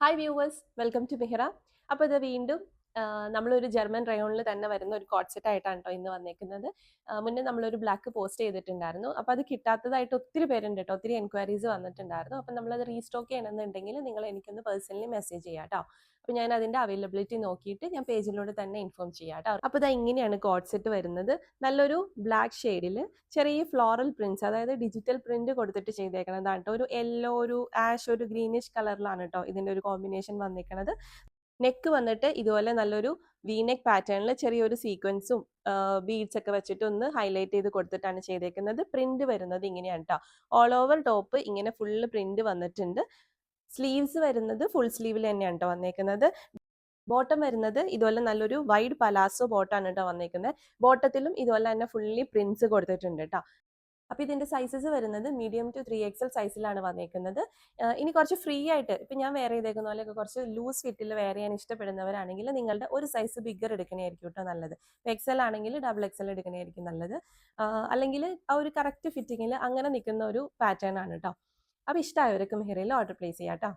Hi viewers, welcome to Mehra. അപ്പോൾ ഇത് വീണ്ടും നമ്മളൊരു ജർമ്മൻ റയോണിൽ തന്നെ വരുന്ന ഒരു കോഡ് സെറ്റ് ആയിട്ടാണ് കേട്ടോ ഇന്ന് വന്നേക്കുന്നത്. മുന്നേ നമ്മളൊരു ബ്ലാക്ക് പോസ്റ്റ് ചെയ്തിട്ടുണ്ടായിരുന്നു. അപ്പോൾ അത് കിട്ടാത്തതായിട്ട് ഒത്തിരി പേരുണ്ട് കേട്ടോ, ഒത്തിരി എൻക്വയറീസ് വന്നിട്ടുണ്ടായിരുന്നു. അപ്പോൾ നമ്മളത് റീസ്റ്റോക്ക് ചെയ്യണമെന്നുണ്ടെങ്കിൽ നിങ്ങൾ എനിക്കൊന്ന് പേഴ്സണലി മെസ്സേജ് ചെയ്യാം കേട്ടോ. അപ്പോൾ ഞാൻ അതിൻ്റെ അവൈലബിലിറ്റി നോക്കിയിട്ട് ഞാൻ പേജിലൂടെ തന്നെ ഇൻഫോം ചെയ്യാം കേട്ടോ. അപ്പോൾ ഇതാ ഇങ്ങനെയാണ് കോഡ് സെറ്റ് വരുന്നത്. നല്ലൊരു ബ്ലാക്ക് ഷെയ്ഡിൽ ചെറിയ ഫ്ലോറൽ പ്രിന്റ്സ്, അതായത് ഡിജിറ്റൽ പ്രിന്റ് കൊടുത്തിട്ട് ചെയ്തേക്കണതാണ് കേട്ടോ. ഒരു യെല്ലോ, ഒരു ആഷ്, ഒരു ഗ്രീനിഷ് കളറിലാണ് കേട്ടോ ഇതിന്റെ ഒരു കോമ്പിനേഷൻ വന്നിരിക്കുന്നത്. നെക്ക് വന്നിട്ട് ഇതുപോലെ നല്ലൊരു വീനെക്ക് പാറ്റേണിൽ ചെറിയൊരു സീക്വൻസും ബീഡ്സ് ഒക്കെ വെച്ചിട്ട് ഒന്ന് ഹൈലൈറ്റ് ചെയ്ത് കൊടുത്തിട്ടാണ് ചെയ്തേക്കുന്നത്. പ്രിന്റ് വരുന്നത് ഇങ്ങനെയാണ് കേട്ടോ. ഓൾ ഓവർ ടോപ്പ് ഇങ്ങനെ ഫുള്ള് പ്രിന്റ് വന്നിട്ടുണ്ട്. സ്ലീവ്സ് വരുന്നത് ഫുൾ സ്ലീവിൽ തന്നെയാണ് കേട്ടോ വന്നേക്കുന്നത്. ബോട്ടം വരുന്നത് ഇതുപോലെ നല്ലൊരു വൈഡ് പലാസോ ബോട്ടാണ് കേട്ടോ വന്നേക്കുന്നത്. ബോട്ടത്തിലും ഇതുപോലെ തന്നെ ഫുള്ളി പ്രിന്റ്സ് കൊടുത്തിട്ടുണ്ട് കേട്ടോ. അപ്പോൾ ഇതിന്റെ സൈസസ് വരുന്നത് മീഡിയം ടു 3XL സൈസിലാണ് വന്നേക്കുന്നത്. ഇനി കുറച്ച് ഫ്രീ ആയിട്ട് ഇപ്പം ഞാൻ വെയർ ചെയ്തേക്കുന്ന പോലെയൊക്കെ കുറച്ച് ലൂസ് ഫിറ്റിൽ വെയർ ചെയ്യാൻ ഇഷ്ടപ്പെടുന്നവരാണെങ്കിൽ നിങ്ങളുടെ ഒരു സൈസ് ബിഗ്ഗർ എടുക്കണമായിരിക്കും കേട്ടോ നല്ലത്. XL ആണെങ്കിൽ XXL എടുക്കണമായിരിക്കും നല്ലത്. അല്ലെങ്കിൽ ആ ഒരു കറക്റ്റ് ഫിറ്റിങ്ങിൽ അങ്ങനെ നിൽക്കുന്ന ഒരു പാറ്റേൺ ആണ് കേട്ടോ. അപ്പോൾ ഇഷ്ടമായവർക്ക് മെഹ്റയിൽ ഓർഡർ പ്ലേസ് ചെയ്യാം കേട്ടോ.